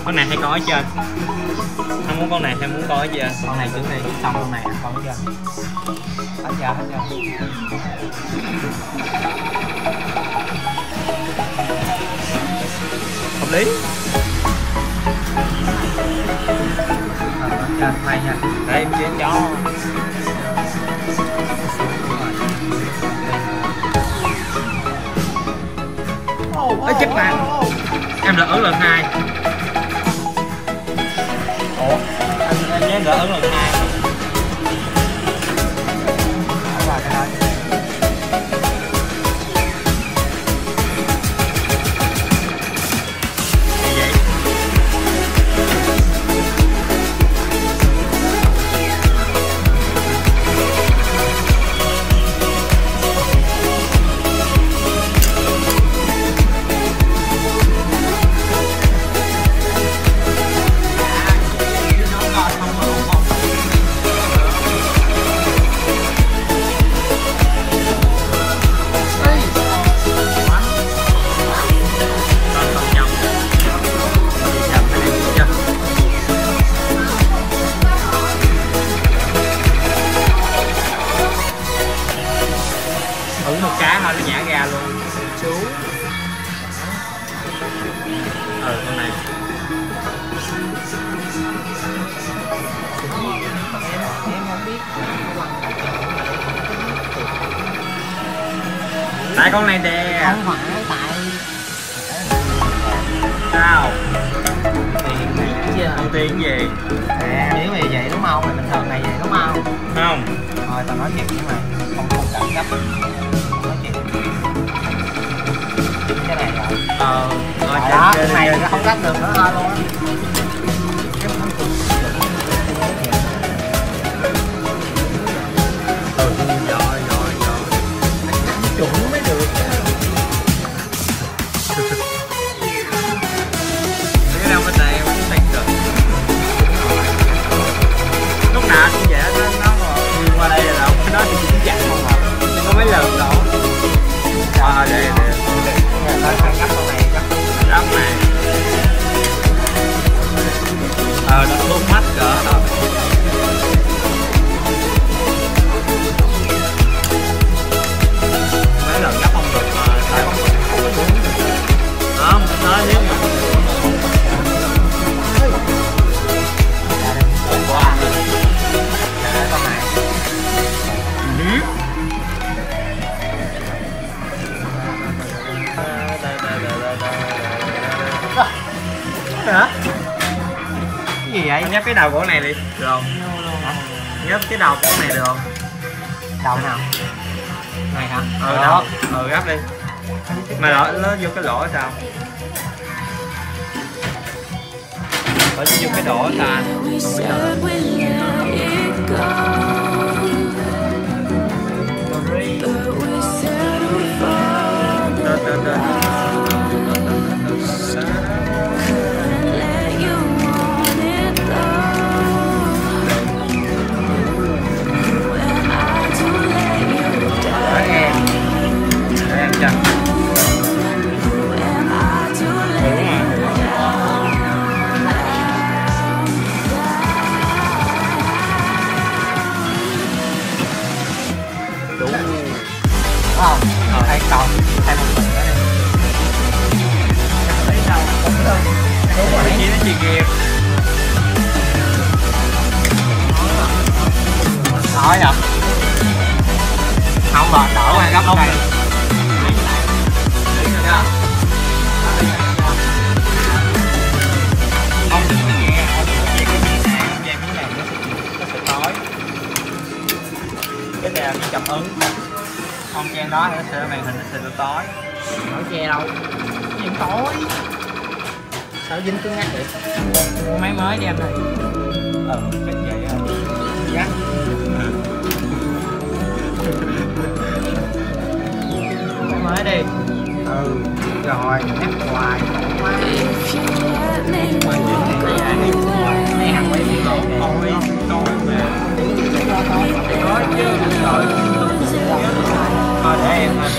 Con này hay con ở trên. Không muốn con này hay muốn con ở trên? Con này trước đi, xong con này con ở trên. Hết chưa? Hợp lý. Trên may nha. Đây em chơi chó. Ê chết mà. Em lỡ ứng lần 2. Ủa? Anh nhớ lỡ ứng lần 2. Thử một cái thôi nó nhả ra luôn chú. Con này Em không biết. tại con này đè. Không phải tại Sao? tiền này chứ. Ưu tiên gì? Nếu mà vậy đúng không? Thì bình thường này vậy đúng không? Không. Thôi tao nói chuyện với mày, không cần gấp. Nói chuyện. Cái này rồi. Rồi Đó, cái này nó không gấp được nữa thôi luôn á. Rồi. Chuẩn mới được. Cái đâu bên này em đánh được. Lúc nào cũng vậy nó mà qua đây là đâu nó thì cũng chặt không à. Có mấy lần đâu. Đây. Gấp con này Gấp này. Nó xuống mắt cỡ đó. Mấy lần gấp không được mà tại không nó nếu mà con này. Hả? Cái gì vậy? Anh nhấp cái đầu của con này đi, được không? Nhấp cái đầu của con này được không? Đầu nào? Này hả? Đầu. Gấp đi. Mà nó vô cái lỗ sao? Phải vô cái lỗ ta. Không biết đâu. Không? Hay còn hay một mình nữa đi. Lấy đâu cũng được. Đúng rồi. Nó chi kìa. Nói hả? Không mà đỡ qua gấp Không đây. Không đừng có nhẹ, chỉ có miếng này nó sẽ tối. Cái này là cái cảm ứng. Không che đó thì nó sẽ màn hình nó sẽ tối. Nói che đâu? Gì tối? Sao dính cứng ngắt vậy? Máy mới đi em này. Cách vậy à. Gắt. Máy mới đi. Rồi, nhắc hoài. Này hẳn mấy gì rồi. Tối mà. Có chứ. Rồi. Thôi để em thôi.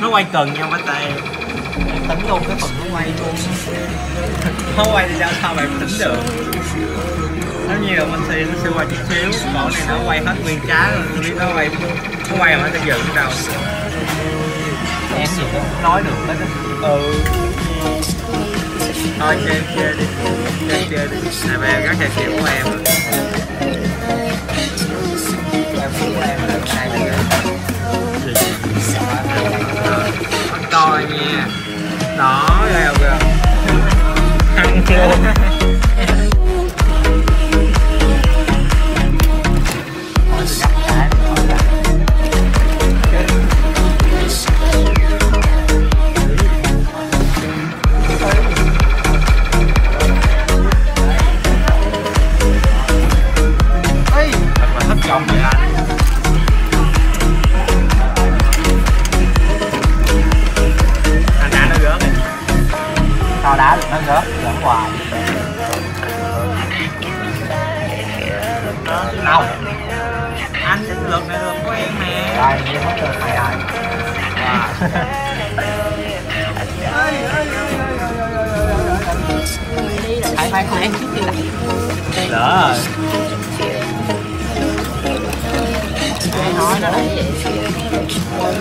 Nó quay cần nhau bánh tay. Em tính luôn cái phần nó quay luôn. Nó quay thì sao bạn tính được. Nó nhiều mình thì nó sẽ quay chút xíu, còn này nó quay hết nguyên trái rồi, không biết nó quay mà nó sẽ dựng đâu. Em gì cũng không nói được hết á. Ừ. Thôi chơi đi, chơi đi. Này về các trò kiểu của em. Em của em là ai vậy? Bắt coi nha. Đó, rồi kìa. Ăn luôn. Chồng vậy anh. Anh đá nó rớt đi. Sao đá được nó rớt giỡn hoài. Đâu? Anh lượt này lượt của em nè. Đây, em mất được mày rồi. Phải không em chút tiêu. Đỡ rồi. Ai nói nữa đấy. Thôi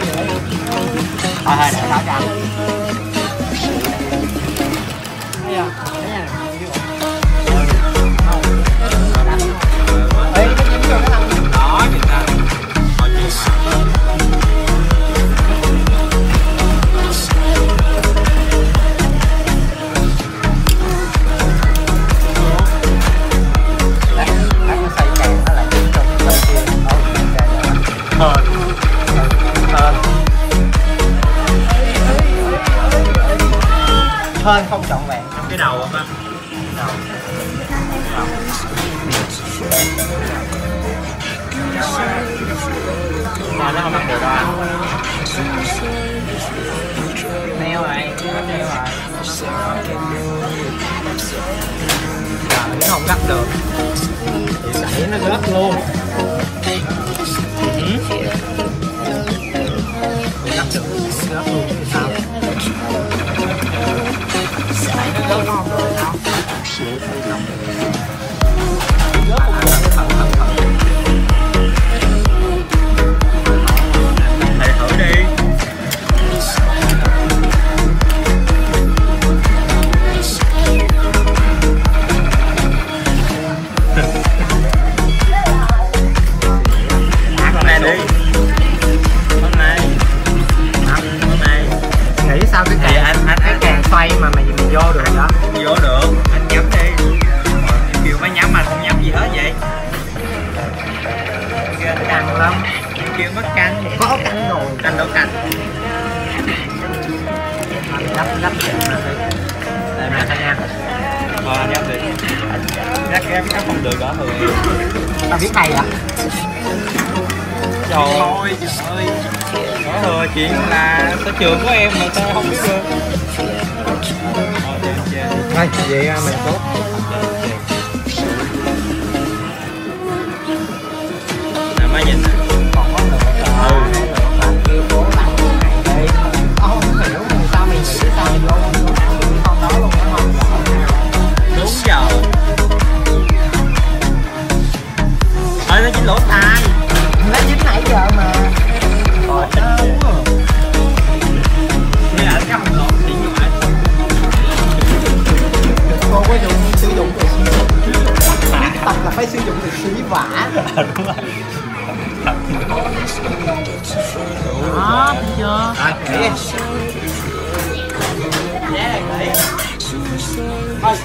thôi để đó cho anh. Thấy không? Thấy nha. Ê, nó dính vô cái thằng. Đó, nhìn ta. Thôi chuyện mà. Hơn không trọn vẹn Trong cái đầu không anh? đầu. Mà nó không ăn được đâu anh. Neo này, neo rồi. Nó không gấp được. Thì đẩy nó gấp luôn. Không gấp được, nó gấp luôn thì sao? Nó gấp không rồi sao? Thầy thử đi. Hôm nay đi. Hôm nay. Hôm nay. Nghĩ sao cái càng cái càng xoay mà mày vô được đó. Vô được. Anh nhắm đi. Em kêu mới nhắm mà không nhắm gì hết vậy. Ghê Căng lắm. em kêu mất canh. Có căng rồi. Canh đâu canh. Gấp gấp chuyện mà phải. Đây mẹ thấy nha. Thôi anh nhắm đi. Chắc không được đó thường em. Tao biết mày à? Trời ơi, trời ơi. Đó thôi, chuyện là sở trường của em mà sao không biết được. Thôi đi, chơi đi. Thôi, vậy mày tốt. Nè má nhìn nè. Còn có lượt bạn kêu cố tặng cái này đi. Không hiểu vì sao mày nghĩ sao mày vô con đó luôn đó không? Đúng giờ. Ơi nó dính lỗ tai. Nó dính nãy giờ mà. Rồi nghe ảnh cái không lỗ thì như vậy. Cô có sử dụng từ tập là phải sử dụng từ xí vả. Đúng rồi. Đó, thấy chưa? Rồi, nghỉ đi. Dạ, nghỉ. Thôi.